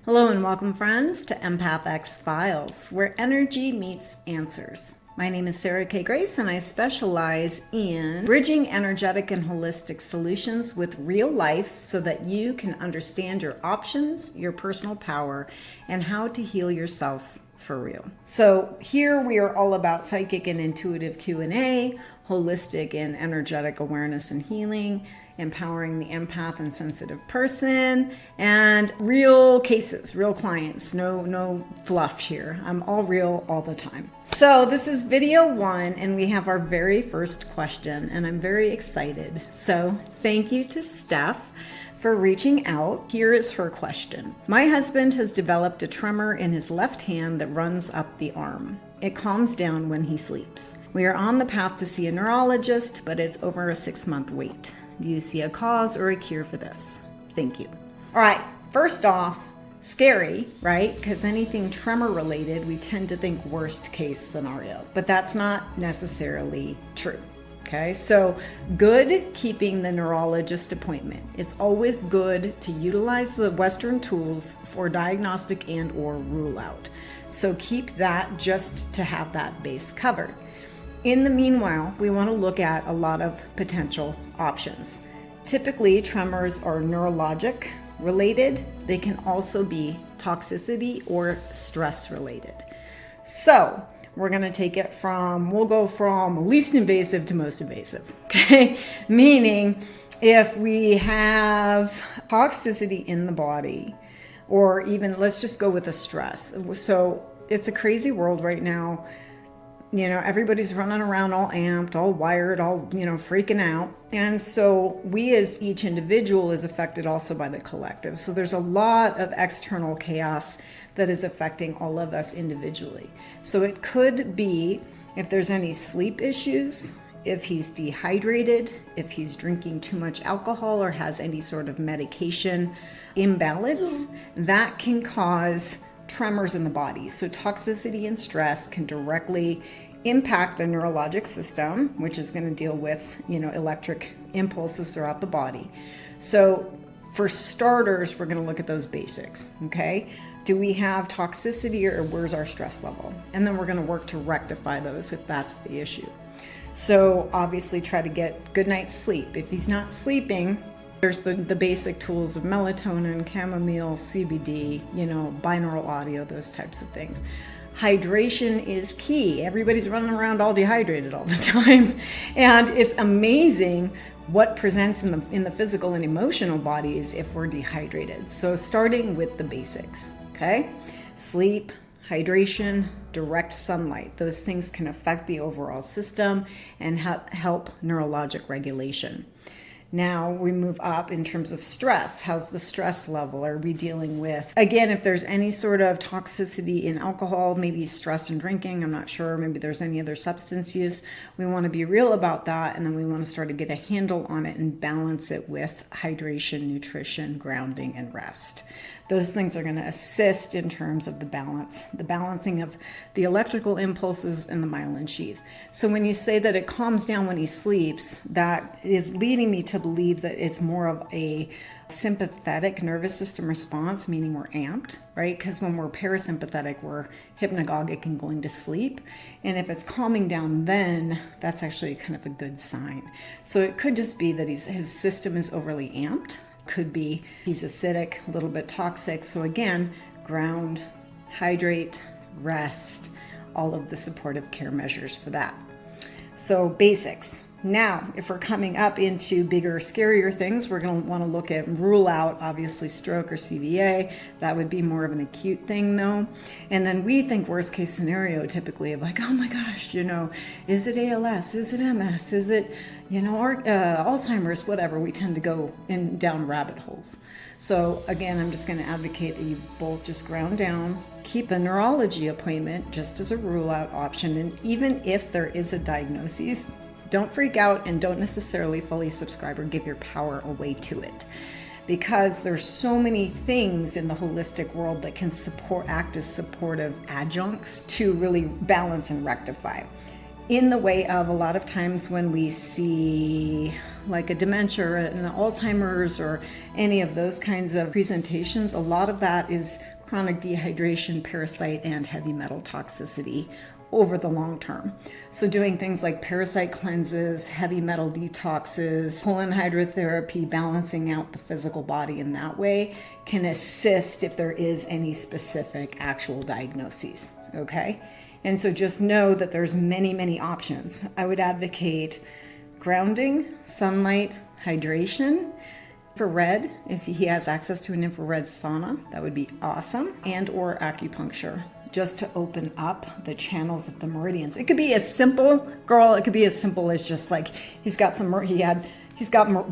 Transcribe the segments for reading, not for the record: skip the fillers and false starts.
Hello and welcome, friends, to Empath-X Files, where energy meets answers. My name is Sarah K. Grace, and I specialize in bridging energetic and holistic solutions with real life so that you can understand your options, your personal power, and how to heal yourself for real. So here we are all about psychic and intuitive Q&A, holistic and energetic awareness and healing, empowering the empath and sensitive person, and real cases, real clients. No fluff here. I'm all real all the time. So this is video 1, and we have our very first question, and I'm very excited. So thank you to Steph for reaching out. Here is her question. My husband has developed a tremor in his left hand that runs up the arm. It calms down when he sleeps. We are on the path to see a neurologist, but it's over a 6-month wait. Do you see a cause or a cure for this? Thank you. All right, first off, scary, right? Because anything tremor related, we tend to think worst case scenario, but that's not necessarily true. Okay, so good keeping the neurologist appointment. It's always good to utilize the Western tools for diagnostic and or rule out. So keep that just to have that base covered. In the meanwhile, we want to look at a lot of potential options. Typically, tremors are neurologic related. They can also be toxicity or stress related. So we're going to take it we'll go from least invasive to most invasive, okay? Meaning if we have toxicity in the body, or even let's just go with a stress. So it's a crazy world right now. You know, everybody's running around all amped, all wired, all, freaking out. And so we as each individual is affected also by the collective. So there's a lot of external chaos that is affecting all of us individually. So it could be if there's any sleep issues, if he's dehydrated, if he's drinking too much alcohol or has any sort of medication imbalance, that can cause tremors in the body. So toxicity and stress can directly impact the neurologic system, which is going to deal with, electric impulses throughout the body. So for starters, we're going to look at those basics, okay? Do we have toxicity or where's our stress level? And then we're going to work to rectify those if that's the issue. So obviously try to get good night's sleep. If he's not sleeping, there's the basic tools of melatonin, chamomile, CBD, binaural audio, those types of things. Hydration is key. Everybody's running around all dehydrated all the time. And it's amazing what presents in the physical and emotional bodies if we're dehydrated. So starting with the basics, okay? Sleep, hydration, direct sunlight. Those things can affect the overall system and help neurologic regulation. Now we move up in terms of stress. How's the stress level? Are we dealing with, again, if there's any sort of toxicity in alcohol, maybe stress in drinking, I'm not sure, maybe there's any other substance use. We want to be real about that, and then we want to start to get a handle on it and balance it with hydration, nutrition, grounding, and rest. Those things are going to assist in terms of the balancing of the electrical impulses and the myelin sheath. So when you say that it calms down when he sleeps, that is leading me to believe that it's more of a sympathetic nervous system response, meaning we're amped, right? Because when we're parasympathetic, we're hypnagogic and going to sleep. And if it's calming down then, that's actually kind of a good sign. So it could just be that his system is overly amped. Could be he's acidic, a little bit toxic. So again, ground, hydrate, rest, all of the supportive care measures for that. So basics. Now, if we're coming up into bigger, scarier things, we're going to want to look at rule out, obviously, stroke or CVA. That would be more of an acute thing, though. And then we think worst case scenario typically of like, oh my gosh, is it ALS? Is it MS? Is it, Alzheimer's? Whatever. We tend to go down rabbit holes. So again, I'm just going to advocate that you both just ground down, keep the neurology appointment just as a rule out option. And even if there is a diagnosis, don't freak out and don't necessarily fully subscribe or give your power away to it, because there's so many things in the holistic world that can act as supportive adjuncts to really balance and rectify. In the way of a lot of times when we see like a dementia or an Alzheimer's or any of those kinds of presentations, a lot of that is chronic dehydration, parasite, and heavy metal toxicity over the long term. So doing things like parasite cleanses, heavy metal detoxes, colon hydrotherapy, balancing out the physical body in that way can assist if there is any specific actual diagnoses, okay? And so just know that there's many, many options. I would advocate grounding, sunlight, hydration, infrared, if he has access to an infrared sauna, that would be awesome, and or acupuncture, just to open up the channels of the meridians. It could be as simple, girl, it could be as simple as just like he's got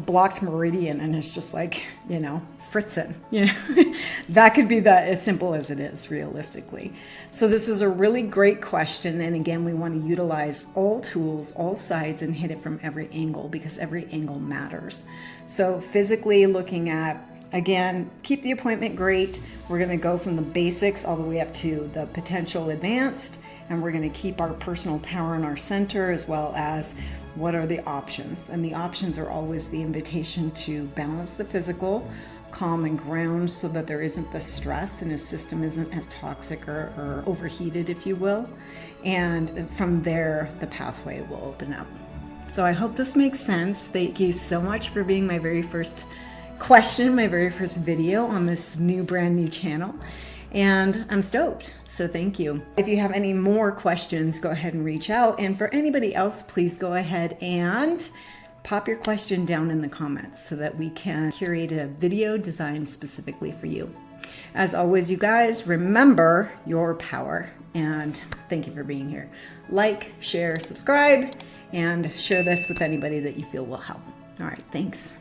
blocked meridian and it's just like, you know, fritzing, you know. That could be as simple as it is realistically. So this is a really great question, and again, we want to utilize all tools, all sides, and hit it from every angle because every angle matters. So physically looking at, again, keep the appointment great. We're going to go from the basics all the way up to the potential advanced, and we're going to keep our personal power in our center, as well as what are the options. And the options are always the invitation to balance the physical, calm and ground, so that there isn't the stress and his system isn't as toxic or overheated, if you will. And from there, the pathway will open up. So I hope this makes sense. Thank you so much for being my very first question, my very first video on this brand new channel, and I'm stoked, so thank you. If you have any more questions, go ahead and reach out, and for anybody else, please go ahead and pop your question down in the comments so that we can curate a video designed specifically for you. As always, you guys, remember your power, and thank you for being here. Like, share, subscribe, and share this with anybody that you feel will help. All right, thanks.